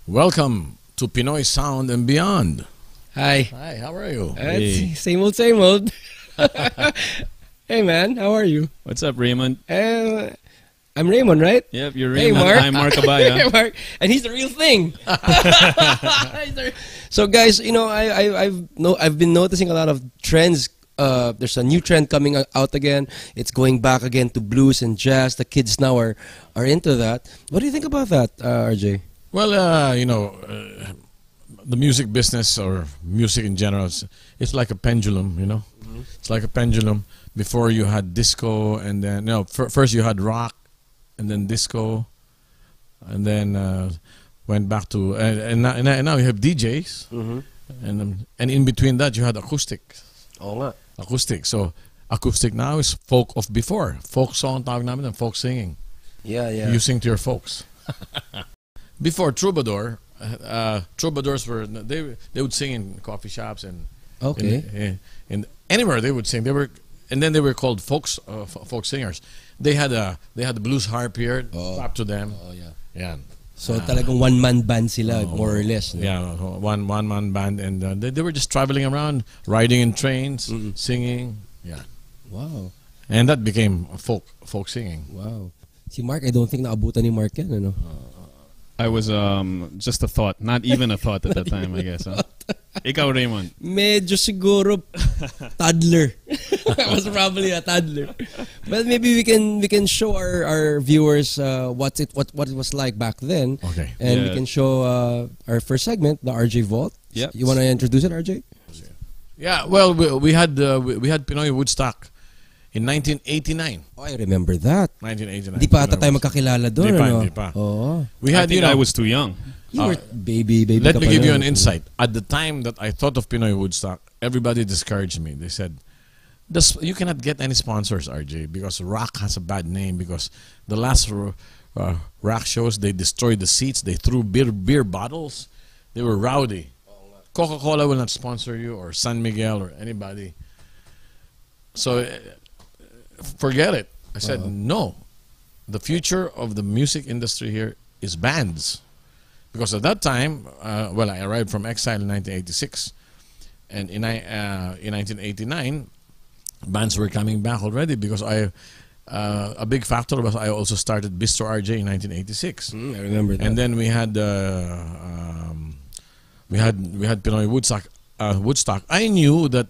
Welcome to Pinoy Sound and Beyond. Hi. Hi, how are you? Same old, same old. Hey man, how are you? What's up, Raymond? I'm Raymond, right? Yep, you're Hey, Raymond. Mark. I'm Mark Abaya. Hey, Mark. And he's the real thing. So guys, you know, I've been noticing a lot of trends. There's a new trend coming out again. It's going back again to blues and jazz. The kids now are into that. What do you think about that, RJ? Well, the music business or music in general, it's like a pendulum, you know? It's like a pendulum. Before you had disco, and then, first you had rock, and then disco, and then went back to, and now you have DJs, and in between that you had acoustic. Oo nga. Acoustic. So, acoustic now is folk of before. Folk song, tawag namin, and folk singing. Yeah, yeah. You sing to your folks. Before troubadour, troubadours were they would sing in coffee shops and in anywhere they would sing. They were called folk singers. They had the blues harp here, up to them. Oh yeah. Yeah. So talagang one-man band sila, more or less. No? Yeah, one man band, and they were just traveling around, riding in trains, singing. Yeah. Wow. And that became folk singing. Wow. Si Mark, I don't think naabutan ni Mark yan, ano? I was just a thought, not even a thought at that time, I guess. Huh? Ikaw, Raymond. Medyo siguro toddler. I was probably a toddler. But maybe we can show our viewers what it was like back then. Okay. And we can show our first segment, the RJ Vault. Yep. You want to introduce it, RJ? Yeah. Well, we had Pinoy Woodstock in 1989. Oh, I remember that. 1989. Di pa ata tayo magkakilala doon, ano? Di pa. Oo. We had, I was too young. You were baby Let ka me pa give you nun. an insight. At the time that I thought of Pinoy Woodstock, everybody discouraged me. They said, you cannot get any sponsors, RJ, because rock has a bad name. Because the last rock shows, they destroyed the seats. They threw beer bottles. They were rowdy. Coca-Cola will not sponsor you, or San Miguel, or anybody. So forget it. I said, no. The future of the music industry here is bands. Because at that time, I arrived from exile in 1986. And in 1989, bands were coming back already, because a big factor was I also started Bistro RJ in 1986. I remember that. And then we had Pinoy Woodstock. I knew that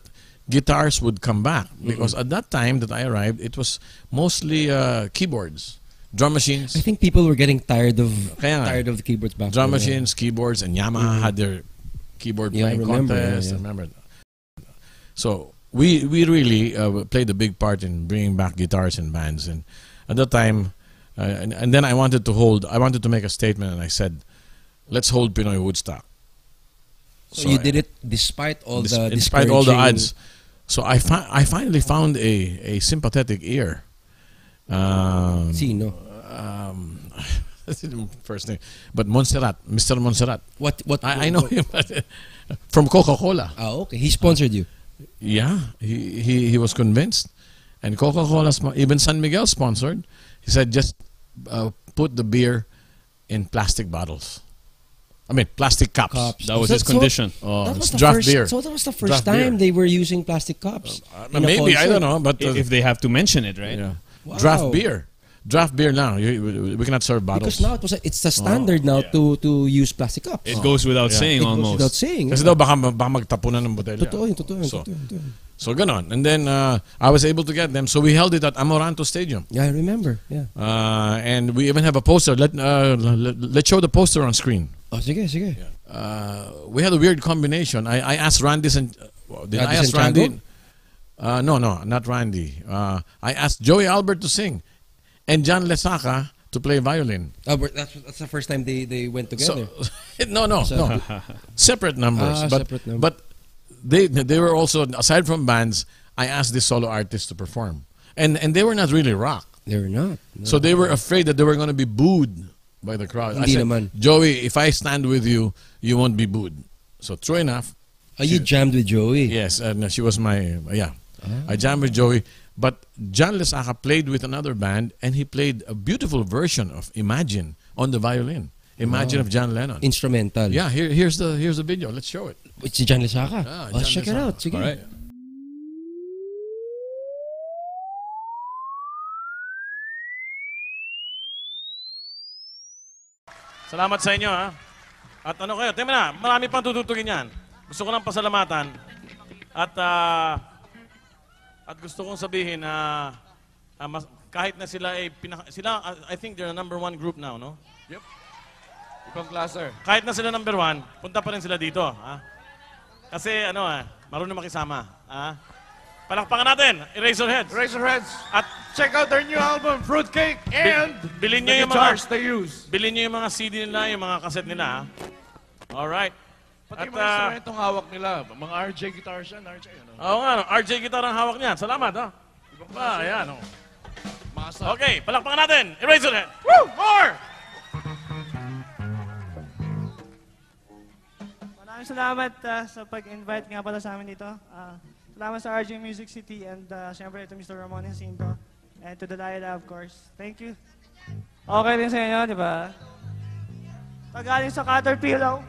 guitars would come back, because at that time that I arrived, it was mostly keyboards, drum machines. I think people were getting tired of the keyboards back Drum then. machines, keyboards, and Yamaha had their keyboard playing contest. I remember. So we really played a big part in bringing back guitars and bands. And at that time, and then I wanted to make a statement, and I said, let's hold Pinoy Woodstock. So you did it despite all the odds. So I finally found a sympathetic ear. Sino? First name, but Montserrat, Mr. Montserrat. What? I know him from Coca-Cola. Oh, okay. He sponsored you. Yeah, he was convinced, and Coca-Cola, even San Miguel sponsored. He said, just put the beer in plastic bottles. I mean, plastic cups. That was his condition. Draft beer. So that was the first time they were using plastic cups. Maybe, I don't know, but if they have to mention it, right? yeah. Wow. Draft beer now. We cannot serve bottles. Because now it's the standard now to use plastic cups. It goes without saying It goes almost. without saying. Kasi daw baka magtapunan ng botelya. Totoo. So ganon. And then I was able to get them. So we held it at Amoranto Stadium. Yeah, I remember. Yeah. And we even have a poster. Let's show the poster on screen. Oh, sige. We had a weird combination. I asked Randy did I ask Randy? No, not Randy. I asked Joey Albert to sing, and John Lesaca to play violin. Oh, but that's the first time they went together. So, no. Separate numbers. But they were also, aside from bands, I asked these solo artists to perform. And they were not really rock. They were not. No. So they were afraid that they were going to be booed by the crowd. Hindi I said, naman. Joey, if I stand with you, you won't be booed. So true enough. You jammed with Joey? Yes, she was my, I jammed with Joey. But John Lesaca played with another band, and he played a beautiful version of Imagine on the violin. Imagine of John Lennon. Instrumental. Yeah, here's the video. Let's show it. Si John Lesaca. John Check it Lesaca. out. Sige. Alright. Salamat sa inyo, ha? At ano kayo, tingnan mo na, marami pang tututugin yan. Gusto ko lang pasalamatan. At gusto kong sabihin na kahit na sila ay I think they're the #1 group now, no? Yep. Ibang klaser. Kahit na sila #1, punta pa rin sila dito, ha? Kasi marunong makisama, ha? Palakpakan natin, Eraserheads. Razorheads. At Check out their new album, Fruitcake, and bilhin the nyo yung guitars mga they use. bilhin nyo yung mga CD nila, yung mga cassette nila, ha? Alright. Pati At, mga instrumentong hawak nila. Mga RJ guitars yan, RJ. Ano? Oo nga, no? RJ guitar ang hawak niyan. Salamat, ha? Ibang Ah, klase. ayan, oh. Masa. Okay, palakpakan natin, Eraserhead. Woo! More! Maraming salamat sa pag-invite nga pala sa amin dito. Salamat sa RJ Music City and syempre ito Mr. Ramon Jacinto. And to Delilah, of course. Thank you. Okay din sa inyo, di ba? Pagaling sa Caterpillar.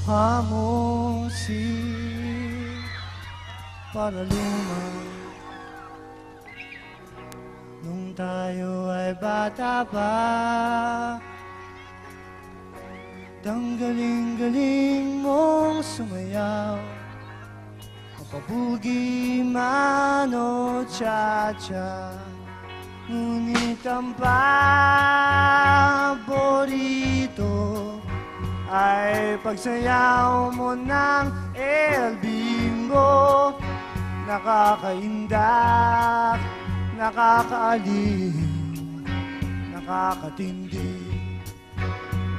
Mukha mo si Paraluma nung tayo ay bata pa. Ang galing-galing mong sumayaw, mapabugi man o cha-cha. Ngunit ang paborito ay pagsayaw mo ng El Bimbo. Nakakaindak, nakakaaliw, nakakatindi,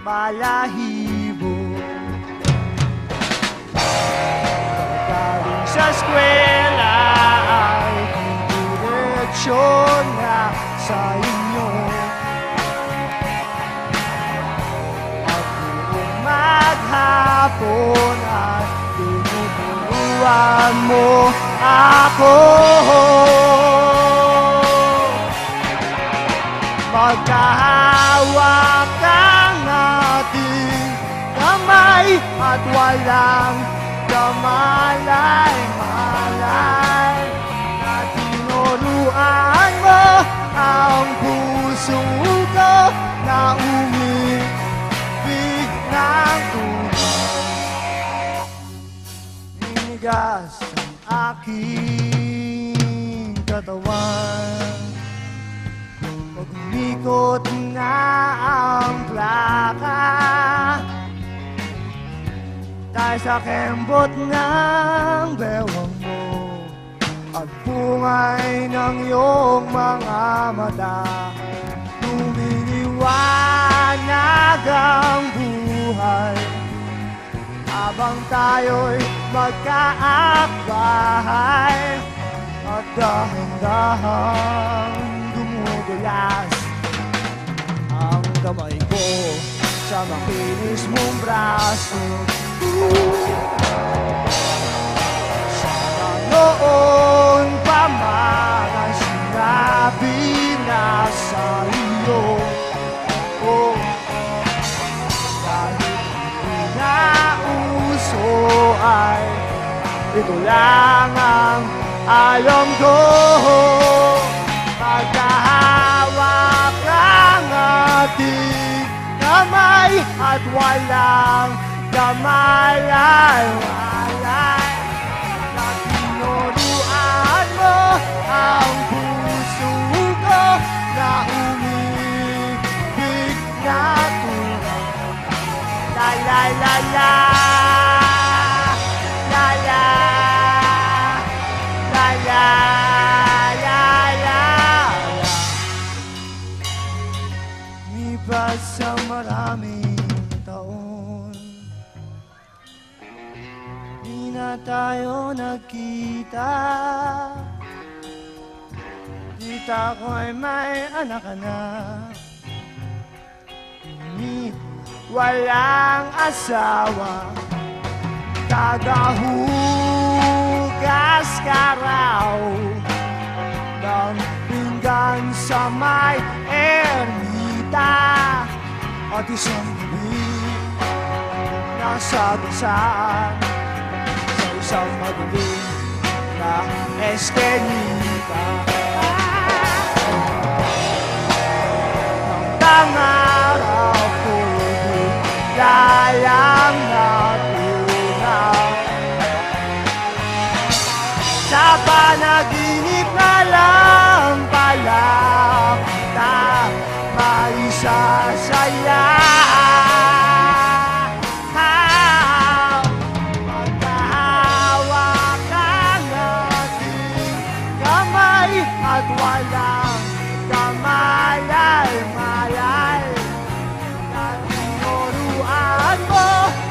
balahibo. Pagkaling sa eskwela ay diretsyon na sa inyo. Maghapon at tinuturuan mo ako. Magkahawak ang ating kamay at walang kamalay-malay. Na tinuruan mo ang puso ko na umibig ng tunay. Ninigas ang aking katawan pag umikot na ang plaka. Dahil sa kembot ng bewang mo at bungay ng iyong mga mata, lumiliwanag ang buhay habang tayo'y magkaakbahay. At dahan-dahan dumudulas ang kamay ko sa makinis mong braso. Sana noon pa man ang sinabi na sa iyo, oh, dahil hindi na uso ay ito lang ang alam ko. Pagkahawak ang ating kamay at walang kamalay-malay. Na tinuruan mo ang puso ko na umibig na tunay. La la la la, la la, la la, la la. Lipas sa maraming taon, di na nakikita. Kita ko'y may anak ka na. Walang asawa, tagahugas ka raw ng pinggan sa may ermita. At isang gabi, nasa dasaan sa isang madilim na eskenita. Ang tangaraw ko lalang natunaw. Sa panaginip na lang pala kita maisasaya. Magkahawak ang ating kamay at walang kamalay-malay. Tinuruan mo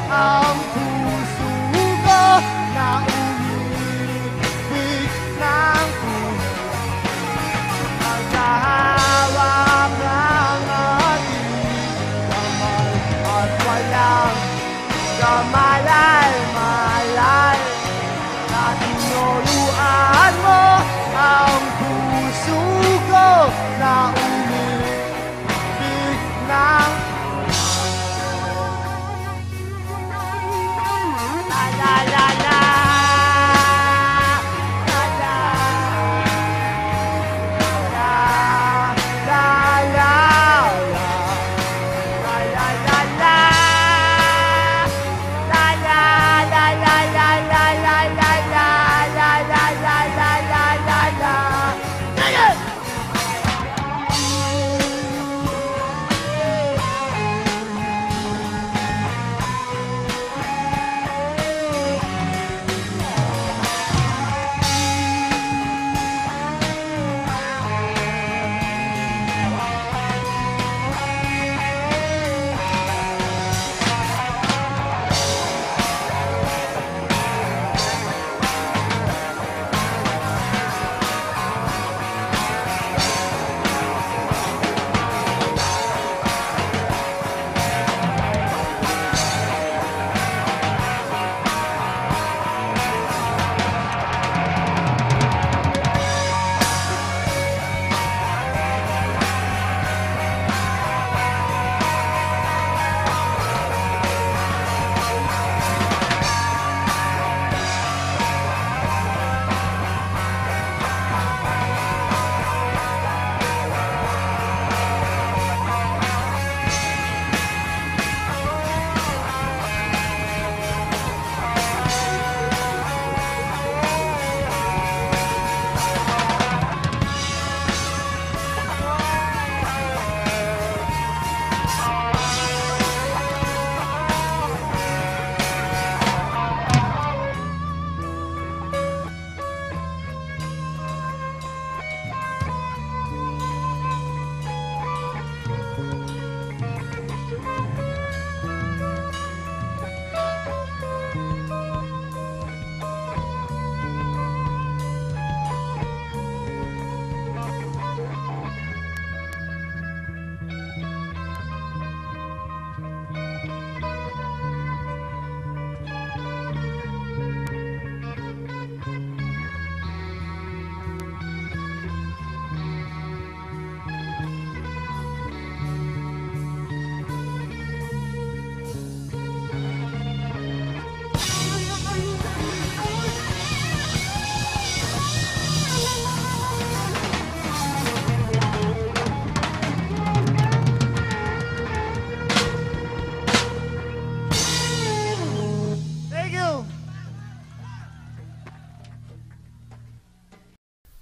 ang puso ko na umibig ng puso. Magkahawak ang ating kamay at walang kamalay-malay. Tinuruan mo ang puso ko na umibig ng la la la la la la la la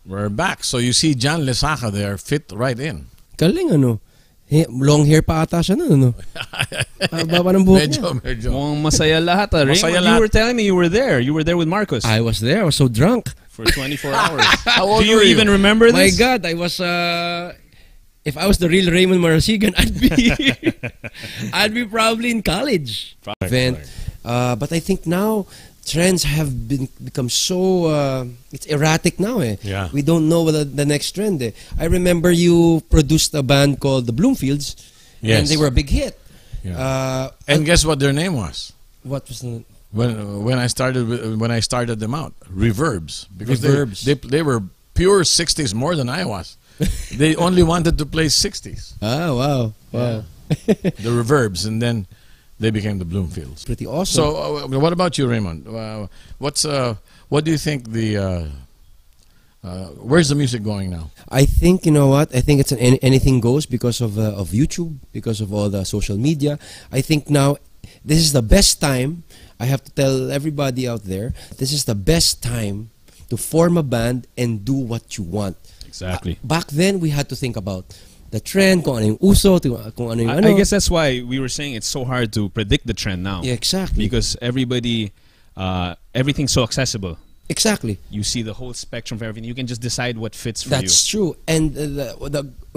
We're back. So you see John Lesaca there fit right in. Galing ano. Long hair pa ata siya nun, ano? Baba ng buhok niya. Medyo. Mukhang masaya lahat. Masaya Raymond, lahat. you were telling me you were there. You were there with Marcos I was there. I was so drunk. for 24 hours. How old Do you were you? even remember My this? God, I was... if I was the real Raymond Marasigan, I'd be probably in college. Event. But I think now, trends have become so it's erratic now. Yeah. We don't know what the next trend. I remember you produced a band called the Bloomfields, and Yes. they were a big hit. Yeah. And guess what their name was? What was the When I started them out, Reverbs, because Reverbs. they were pure 60s more than I was. They only wanted to play 60s, wow. the Reverbs, and then they became the Bloomfields. Pretty awesome. So, what about you, Raymond? What do you think where's the music going now? I think, you know what? I think it's anything goes because of YouTube, because of all the social media. I think now this is the best time. I have to tell everybody out there, this is the best time to form a band and do what you want. Exactly. Back then, we had to think about the trend, kung ano yung uso, kung ano yung ano. I guess that's why we were saying it's so hard to predict the trend now. Yeah, exactly. Because everybody, everything's so accessible. Exactly. You see the whole spectrum of everything. You can just decide what fits for That's true. And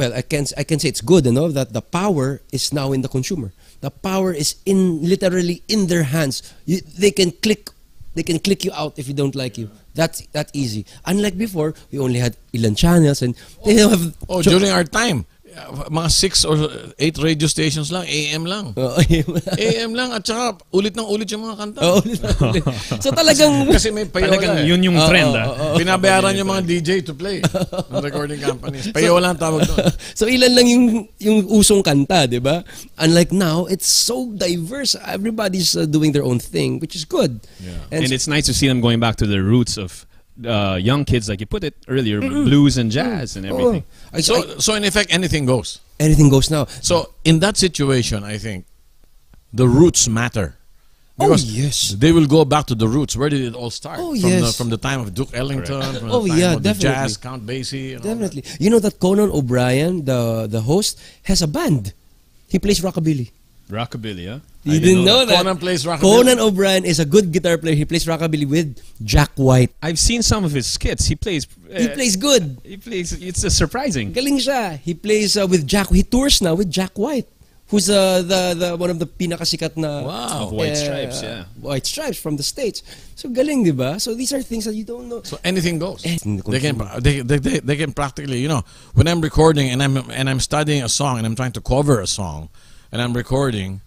well, I can say it's good, you know, that the power is now in the consumer. The power is literally in their hands. They can click you out if you don't like you. That's that easy. Unlike before, we only had ilan channels and they don't have. During our time, mga 6 or 8 radio stations lang, AM lang. AM lang at saka ulit ng ulit yung mga kanta. So talagang Kasi may payola. Talagang yun yung trend. Binabayaran yung mga DJ to play ng recording companies. Payola ang tawag doon. So ilan lang yung usong kanta, 'di ba? Unlike now, it's so diverse. Everybody's doing their own thing, which is good. Yeah. And it's nice to see them going back to the roots of young kids, like you put it earlier, blues and jazz and everything. So in effect, anything goes. Anything goes now. So in that situation, I think the roots matter. Because yes. they will go back to the roots. Where did it all start? Oh, from yes. from the time of Duke Ellington, from Oh, the time yeah, of the definitely. jazz, Count Basie. And all Definitely. You know that Conan O'Brien, the host, has a band. He plays rockabilly. Rockabilly, huh? You didn't know that? Conan plays rockabilly. Conan O'Brien is a good guitar player. He plays rockabilly with Jack White. I've seen some of his skits. He plays. He plays good. He plays. It's surprising. Galing siya. He plays with Jack. He tours now with Jack White, who's the one of the pinakasikat na Wow. Of White Stripes, yeah. White Stripes from the States. So galing, di ba? So these are things that you don't know. So anything goes. Anything They can practically, you know, when I'm recording and I'm studying a song and I'm trying to cover a song and I'm recording,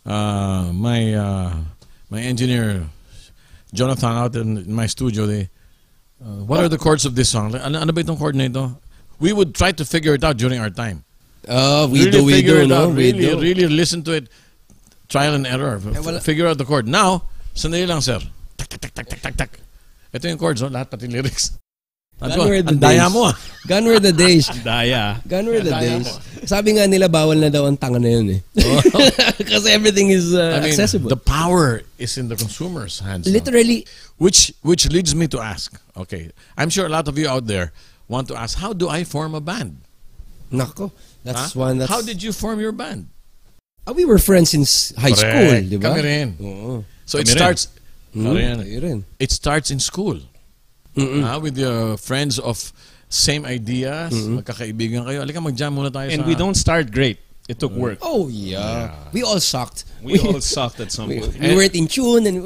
my engineer Jonathan out in my studio, what are the chords of this song? Ano ba itong chord na ito? We would try to figure it out during our time. We do, no? Really listen to it, trial and error, figure out the chord. Now, sandali lang, sir. Tak, tak, tak, tak, tak, tak, tak. Ito yung chords, lahat pati lyrics. Gone were the Ang daya days. mo Gone were the days. Daya. Gone were the Daya days. Sabi nga nila, bawal na daw ang tanga na yun eh. Kasi everything is I mean, accessible. the power is in the consumer's hands. now. Literally, Which leads me to ask, okay, I'm sure a lot of you out there want to ask, how do I form a band? nako, that's Huh? one that's... How did you form your band? we were friends since high school, di ba? Kami rin. Oo. So it Kami rin. starts, Tayo rin. it starts in school. With your friends of same ideas, magkakaibigan kayo. Halika, mag-jam muna tayo And sa... we don't start great. It took work. Oh, yeah. We all sucked. We all sucked at some point. We weren't in tune and...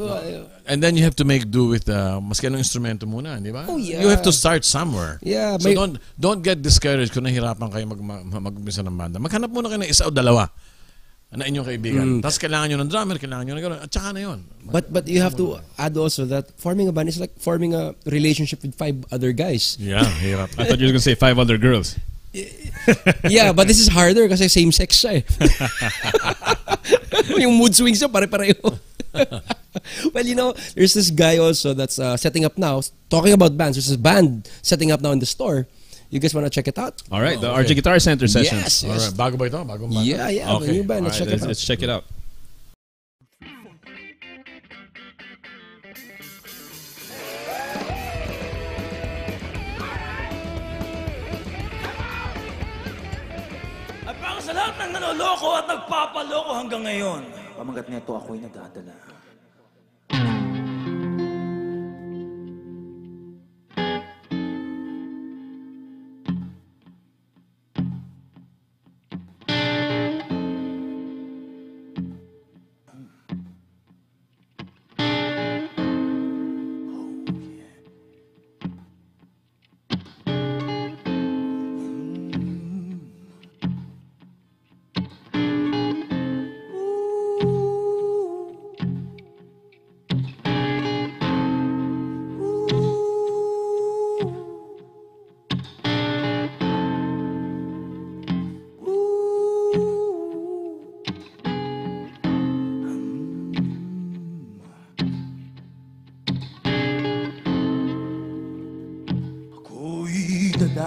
And then you have to make do with maski anong instrumento muna, di ba? Oh, yeah. You have to start somewhere. Yeah, So may- don't get discouraged kung nahirapan kayo mag-umpisa ng banda. Maghanap muna kayo ng isa o dalawa na inyong kaibigan. Tapos kailangan nyo ng drummer, kailangan nyo ng gano'n. At saka na yun. But you have to add also that forming a band is like forming a relationship with 5 other guys. Yeah, hirap. I thought you were going to say 5 other girls. Yeah, but this is harder kasi same sex siya eh. Yung mood swings niya pare-pareho. Well, you know, there's this guy also that's setting up now, talking about bands. There's this band setting up now in the store. You guys want to check it out? All right, the okay. RJ Guitar Center sessions. Yes, yes. Alright, bago ba ito? Bagong banda? Yeah, Okay. new band. All Let's right, check it out. let's check it out. At para sa lahat ng nanoloko at nagpapaloko hanggang ngayon, pamagat nito ako'y nadadala.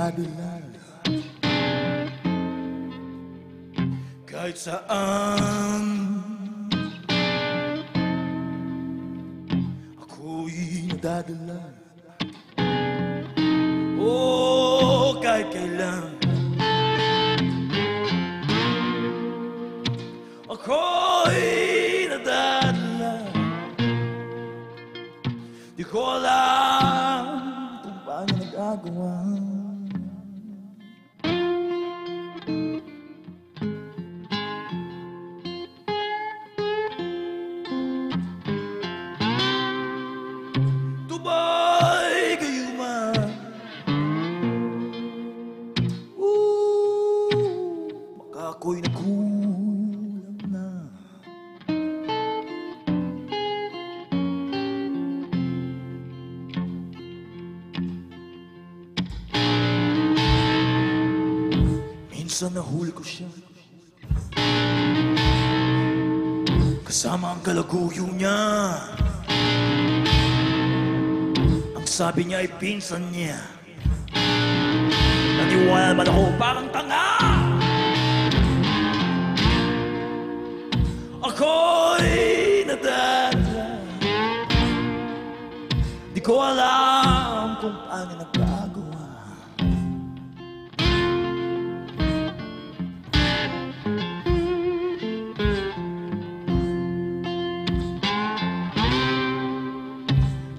nadadala. Kahit saan ako'y nadadala. Oh, kahit kailan ako'y nadadala. Di ko alam kung paano nagagawa. Tubay kayo man, baka ako'y nagkulang na. Minsan nahuli ko siya kasama ang kalaguyo niya. Ang sabi niya ay pinsan niya. Naniwala man ako parang tanga. Ako'y nadadala. Di ko alam kung paano nagkagawa.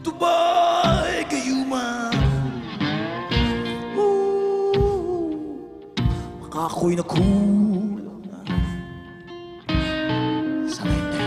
Tubay kayo man, baka ako'y nakulang na. Sana hindi.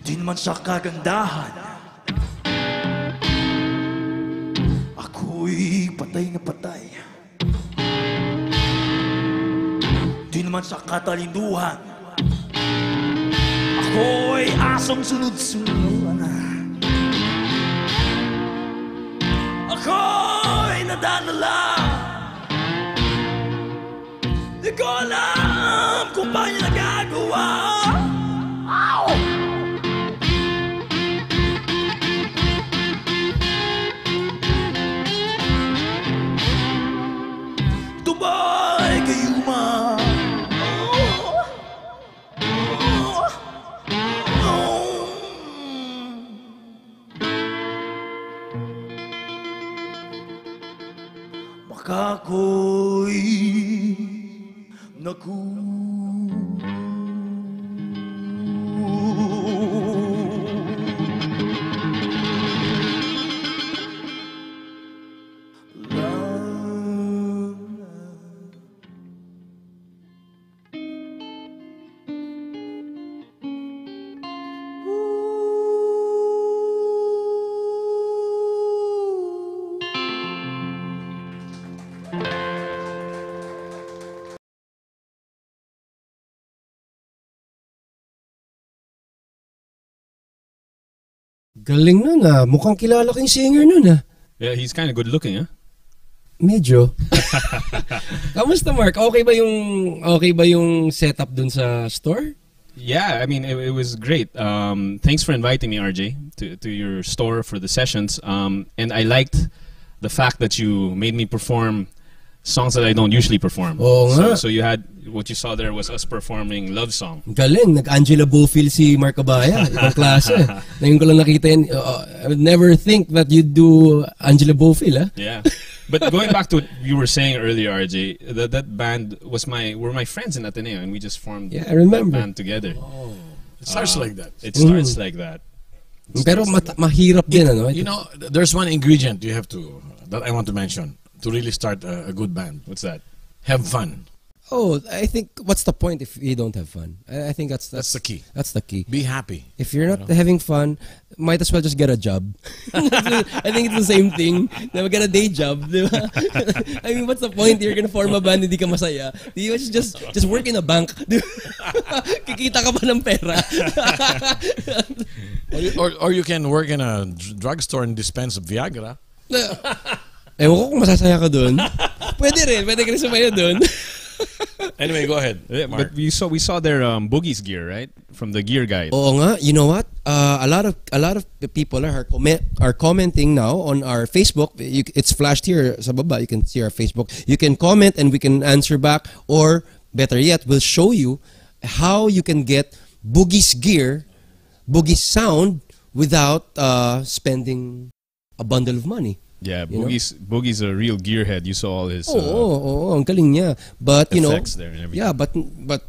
Di naman sa kagandahan, ako'y patay na patay. Di naman sa katalinuhan, ako'y asong sunod-sunod. Ako'y nadadala. Di ko alam kung paano nagagawa. Ow! Tubay kayo man, baka ako'y Galing nun ah. Mukhang kilala ko yung singer nun ah. Yeah, he's kind of good looking, huh? Medyo. Kamusta Mark? Okay ba yung setup dun sa store? Yeah, I mean, it was great. Thanks for inviting me, RJ, to your store for the sessions. And I liked the fact that you made me perform songs that I don't usually perform. Oo nga. So you had, what you saw there was us performing Love Song. Galing, nag-Angela Bofill si Mark Abaya. Ibang klase. Ngayon ko lang nakita yun. I would never think that you'd do Angela Bofill, ah. Yeah. But going back to what you were saying earlier, RJ, that band were my friends in Ateneo, and we just formed Yeah, I remember. that band together. It starts like that. It starts like that. Pero mahirap din, ano? You know, there's one ingredient you have to that I want to mention to really start a good band. What's that? Have fun. Oh, I think, what's the point if you don't have fun? I think that's That's the key. That's the key. Be happy. If you're not having fun, might as well just get a job. I think it's the same thing. Na get a day job, di ba? I mean, what's the point? You're gonna form a band, hindi ka masaya. You just work in a bank. Di ba? Kikita ka pa ng pera. Or you can work in a drugstore and dispense Viagra. Ewan ko kung masasaya ka dun. Pwede rin ka sumaya dun. Anyway, go ahead. Yeah, Mark. but we saw their Boogie's gear, right? From the gear guide. Oo nga, you know what? A lot of people are commenting now on our Facebook. It's flashed here sa baba. You can see our Facebook. You can comment and we can answer back, or better yet, we'll show you how you can get Boogie's gear, Boogie's sound without spending a bundle of money. Yeah, You know? Boogie's a real gearhead. You saw all his Oo, ang galing niya. But you know, effects there and everything. yeah, but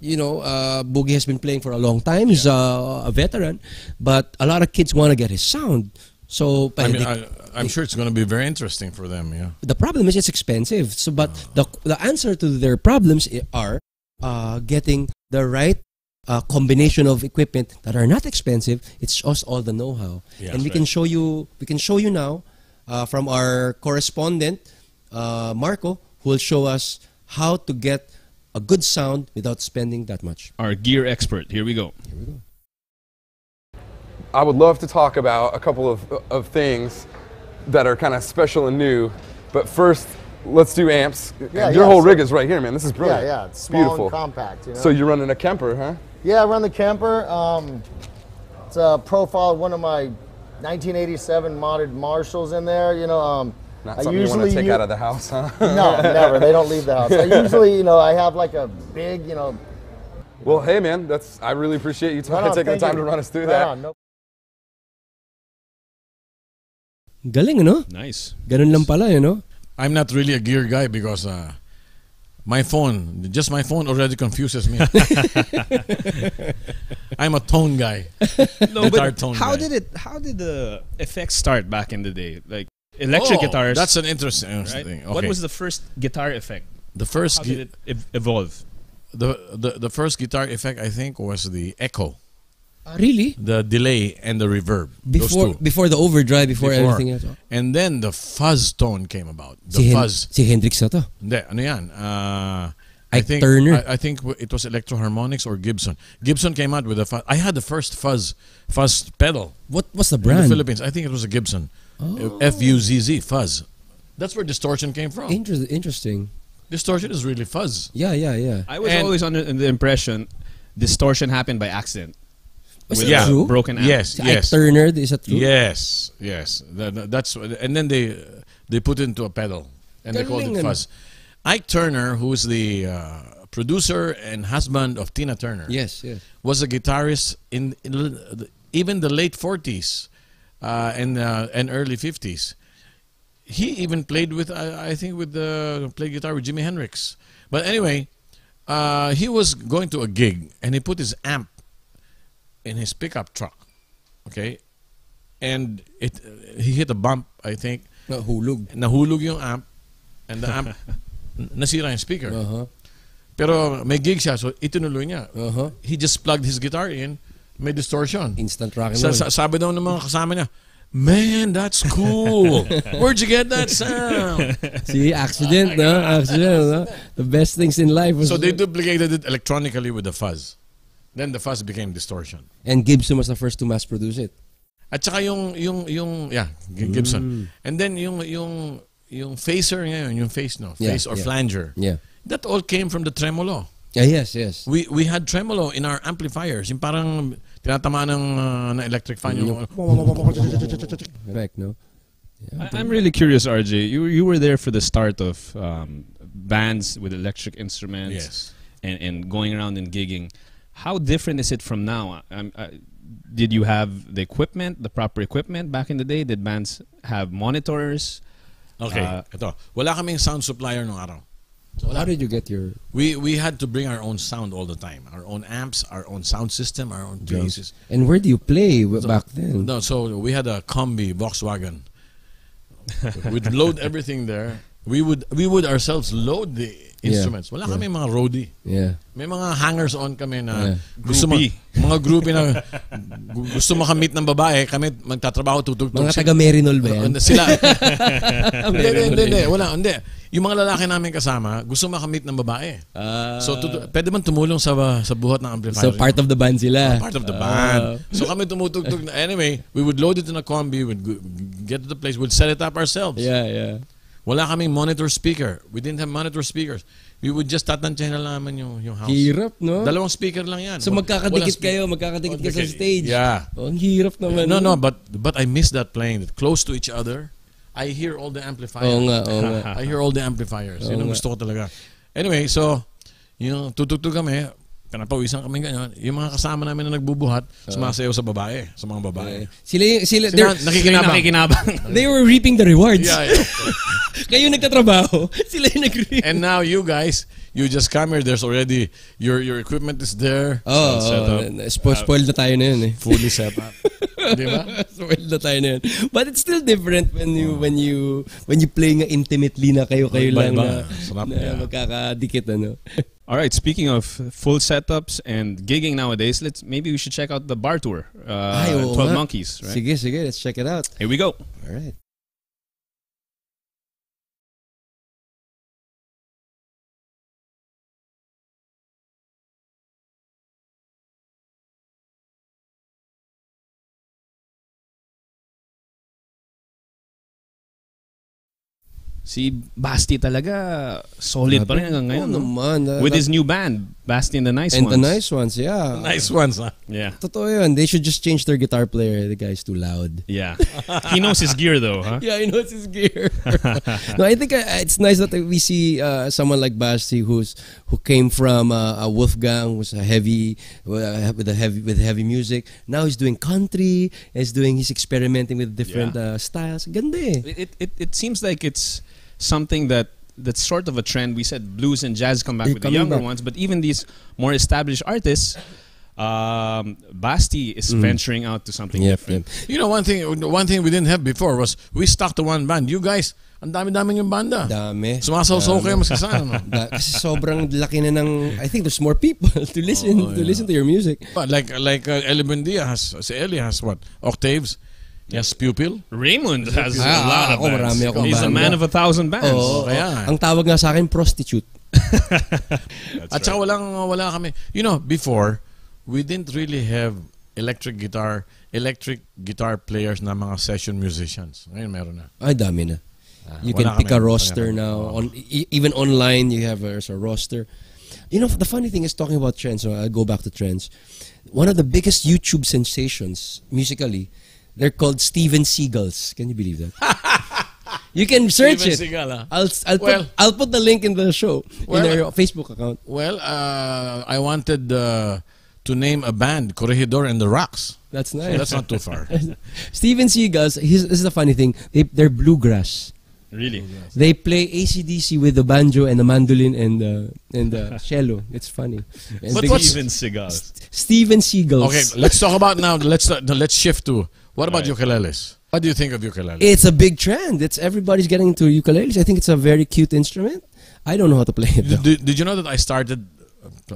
you know, Boogie has been playing for a long time. He's a veteran, but a lot of kids want to get his sound. So I mean, I'm sure it's going to be very interesting for them. Yeah. the problem is it's expensive. So, but the answer to their problems are getting the right combination of equipment that are not expensive. It's just all the know-how, Yeah, and we that's can show you. We can show you now from our correspondent Marco, who will show us how to get a good sound without spending that much. Our gear expert. Here we go. I would love to talk about a couple of things that are kind of special and new, but first, let's do amps. Yeah, Your yeah, whole so- rig is right here, man. This is brilliant. Yeah, it's small beautiful. and compact. You know? So you're running a Kemper, huh? Yeah, I run the Kemper. It's a profile of one of my 1987 modded Marshalls in there. You know, Not I something you want to usually take u- out of the house, huh? No, never. They don't leave the house. I usually, I have like a big, Well, hey, man. I really appreciate you Right on, taking the thank time you. to run us through Right that. on, no- Galing, ano? Nice. Ganun lang pala, you know? I'm not really a gear guy because my phone already confuses me. I'm a tone guy. No, Guitar but tone how guy. did the effects start back in the day? Like electric guitars. That's an interesting right? thing. What Okay. was the first guitar effect? the first How did it evolve? the first guitar effect I think was the echo, Really? the delay and the reverb. Those two. Before the overdrive, before everything else. And then the fuzz tone came about. The Si, fuzz. si Hendrix na to. Hindi, ano yan? I Ike think Turner. I think it was Electro Harmonics or Gibson. Gibson came out with a fuzz. I had the first fuzz pedal What's the in brand? the Philippines. I think it was a Gibson. F-U-Z-Z, fuzz. That's where distortion came from. Interesting. Distortion is really fuzz. Yeah. I was And- always under the impression distortion happened by accident. Was With that Yeah. true? broken amp. Yes, Si yes. Ike Turner, is that true? Yes, yes. That's and then they put it into a pedal and they called it Galing, fuzz. Ike Turner, who is the producer and husband of Tina Turner, Yes. was a guitarist in even the late 40s and early 50s. He even played with I think played guitar with Jimi Hendrix. But anyway, he was going to a gig and he put his amp in his pickup truck, okay, and he hit a bump. I think Nahulog. nahulog yung amp, and the amp nasira yung speaker. Uh-huh. Pero may gig siya, so itinuloy niya. Uh-huh. He just plugged his guitar in, may distortion. Instant rock and roll. Sabi daw ng mga kasama niya, man, that's cool. Where'd you get that sound? See, accident, no? Accident, no? The best things in life was... So they duplicated it electronically with the fuzz. Then the fuzz became distortion. And Gibson was the first to mass produce it. At saka yung Gibson. And then yung phaser ngayon, yung face, no? Yeah, Face or yeah. flanger. Yeah. That all came from the tremolo. Yes, yes. We had tremolo in our amplifiers. Yung parang tinatamaan ng na electric fan yung Correct, no? I'm really curious, RJ. You were there for the start of bands with electric instruments, Yes. and going around and gigging. How different is it from now? Did you have the equipment, the proper equipment back in the day? Did bands have monitors? Okay, ito. Wala kaming sound supplier nung araw. So how did you get your We had to bring our own sound all the time. Our own amps, our own sound system, our own basses. and where do you play back then? No, so we had a Kombi Volkswagen. We'd load everything there. We would ourselves load the instruments. Wala kami mga roadie. Yeah. May mga hangers on kami na Yeah. gusto mga groupie na gusto makamit ng babae, kami magtatrabaho tutugtog. Mga taga Merinol ba yan? Sila. Hindi. Wala, hindi. Yung mga lalaki namin kasama, gusto makamit ng babae. So pwede man tumulong sa buhat ng amplifier. So part of the band sila. Part of the band. So kami tumutugtog na. Anyway, we would load it in a combi, we'd get to the place, we'd set it up ourselves. Yeah. Wala kaming monitor speaker. We didn't have monitor speakers. We would just tatansyahin na naman yung house. Hirap, no? Dalawang speaker lang yan. So magkakadikit kayo sa stage. Yeah. Oh, ang hirap naman. No, but I miss that playing close to each other. I hear all the amplifiers. Oo nga. I hear all the amplifiers. Yun ang gusto ko talaga. Anyway, so, yung tutugtog kami, pinapawisan kami ganyan. Yung mga kasama namin na nagbubuhat, sumasayaw sa mga babae. Sila Nakikinabang. They were reaping the rewards. Yeah. Kayo nagtatrabaho, sila yung nag-reap. And now you guys, you just come here, there's already, your equipment is there. Spoiled na tayo na yun eh. Fully set up. Di ba? Spoiled na tayo na yun. But it's still different when you play nga intimately na kayo lang na magkakadikit ano. All right. Speaking of full setups and gigging nowadays, maybe we should check out the bar tour. 12 Monkeys. Right? Sige. Let's check it out. Here we go. All right. Si Basti talaga solid pa rin hanggang ngayon. No? Naman. With his new band, Basti and the Nice Ones. And the Nice Ones, yeah. Nice ones, huh? Yeah. Totoo yun. They should just change their guitar player. The guy's too loud. Yeah. He knows his gear though, huh? Yeah, he knows his gear. No, I think it's nice that we see someone like Basti who came from a Wolfgang, who's a heavy with heavy music. Now he's doing country. He's experimenting with different styles. Ganda eh. It seems like it's something that's sort of a trend. We said blues and jazz come back with the younger ones, but even these more established artists, Basti is venturing out to something different. You know, one thing we didn't have before was we stuck to one band. You guys, ang dami-dami yung banda. Dami. Sumasaw-saw kayo maskasana, no? Kasi sobrang laki na ng, I think there's more people to listen to your music. But like Eli Buendia Eli has what? Octaves. Yes, Pupil. Raymond has a lot of bands. He's a man of 1,000 bands. Kaya. Ang tawag nga sa akin, prostitute. At saka wala kami. You know, before, we didn't really have electric guitar players na mga session musicians. Ngayon meron na. Ay, dami na. You can pick a roster now. Even online, you have a roster. You know, the funny thing is, talking about trends, so I'll go back to trends. One of the biggest YouTube sensations, musically, they're called Steven Seagals. Can you believe that? You can search Steven it. Seagal, I'll put the link in the show, in our Facebook account. Well, I wanted to name a band, Corregidor and the Rocks. That's nice. So that's not too far. Steven Seagals, this is the funny thing, they're bluegrass. Really? They play AC/DC with the banjo and the mandolin and the cello. It's funny. But what's Steven Seagals? Steven Seagals. Okay, let's talk about now. Let's shift to what about ukuleles? What do you think of ukuleles? It's a big trend. Everybody's getting into ukuleles. I think it's a very cute instrument. I don't know how to play it though. Did you know that I started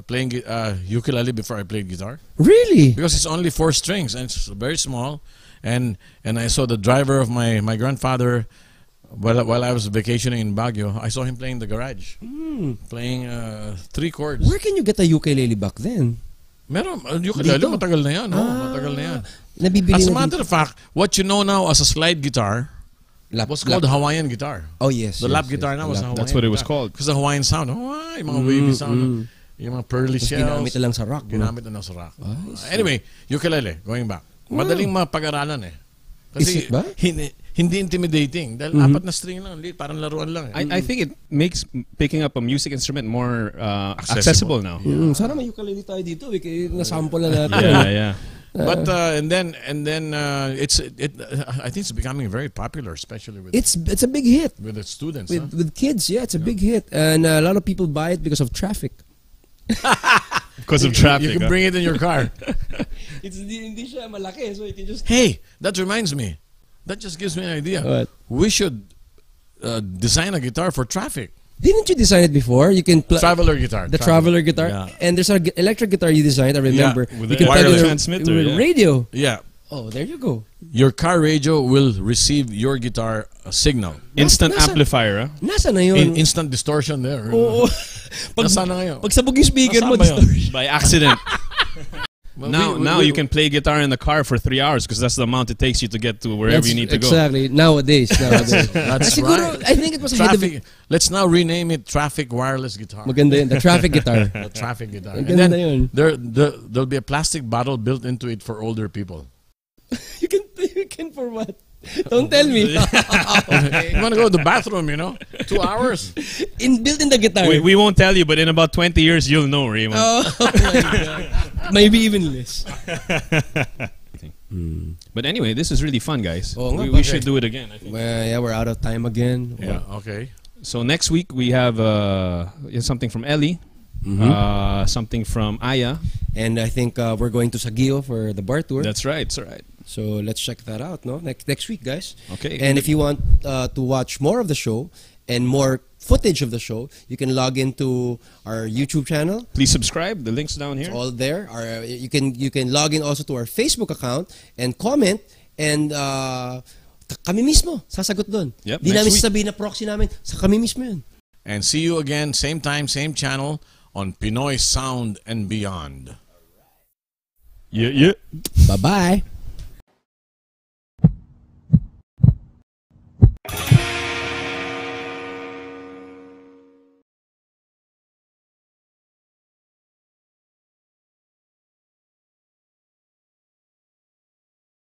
playing ukulele before I played guitar? Really? Because it's only 4 strings and it's very small. And I saw the driver of my grandfather while I was vacationing in Baguio. I saw him playing in the garage, playing 3 chords. Where can you get a ukulele back then? Meron ukulele, matagal na yan. Matagal na yan. Nabibili As a na matter dito. of fact, what you know now as a slide guitar was called Hawaiian guitar. Oh yes. The lap guitar now was a Hawaiian That's what it was guitar. called. Because the Hawaiian sound, Hawaii, mga wavy sound. Yung mga pearly Tapos shells. ginamit na lang sa rock, bro. Ginamit na lang sa rock. Anyway, ukulele, going back. Madaling mapag-aralan eh. Is it ba? Hindi intimidating. Dahil apat na string lang, parang laruan lang eh. I think it makes picking up a music instrument more accessible now. Sana may ukulele tayo dito. Nasample na natin. Yeah. But and then I think it's becoming very popular, especially with It's a big hit. with the students. With kids, yeah, it's a big hit. And a lot of people buy it because of traffic. Because of traffic. You can bring it in your car. Hindi siya malaki, so you can just... Hey, that reminds me. That just gives me an idea. What? We should design a guitar for traffic. Didn't you design it before? You can Traveler guitar. the traveler guitar, Yeah. and there's an electric guitar you designed. I remember with you the can plug wireless it transmitter, with yeah. radio. Yeah. Oh, there you go. Your car radio will receive your guitar signal. Instant Nasa- amplifier. Nasa na yun? Instant distortion there. Oo. Nasaan na ngayon? Pag sabog yung speaker mo, Nasaan ba yun? distortion. By accident. Well, Now you can play guitar in the car for 3 hours because that's the amount it takes you to get to wherever you need to go. Exactly. Nowadays. That's Siguro, right. I think it was ahead of Traffic. Let's now rename it Traffic Wireless Guitar. Maganda yun. The traffic guitar. The traffic guitar. Maganda And then yun. there'll be a plastic bottle built into it for older people. You can for what? Don't tell me. You want to go to the bathroom, 2 hours. Built in the guitar. We won't tell you, but in about 20 years, you'll know, Raymond. Oh my God. Maybe even less. But anyway, this is really fun, guys. Oo nga, We bakit? should do it again, I think. Well, yeah, we're out of time again. Yeah, okay. So next week, we have something from Ellie, something from Aya. And I think we're going to Saguio for the bar tour. That's right. So let's check that out, no? Next week, guys. Okay. And if you want to watch more of the show and more footage of the show, you can log into our YouTube channel. Please subscribe. The link's down here. It's all there. You can log in also to our Facebook account and comment, and kami mismo sasagot doon. Yep, Di next namin week. sasabihin na proxy namin, sa kami mismo yun. And see you again, same time, same channel on Pinoy Sound and Beyond. Yeah. Bye-bye.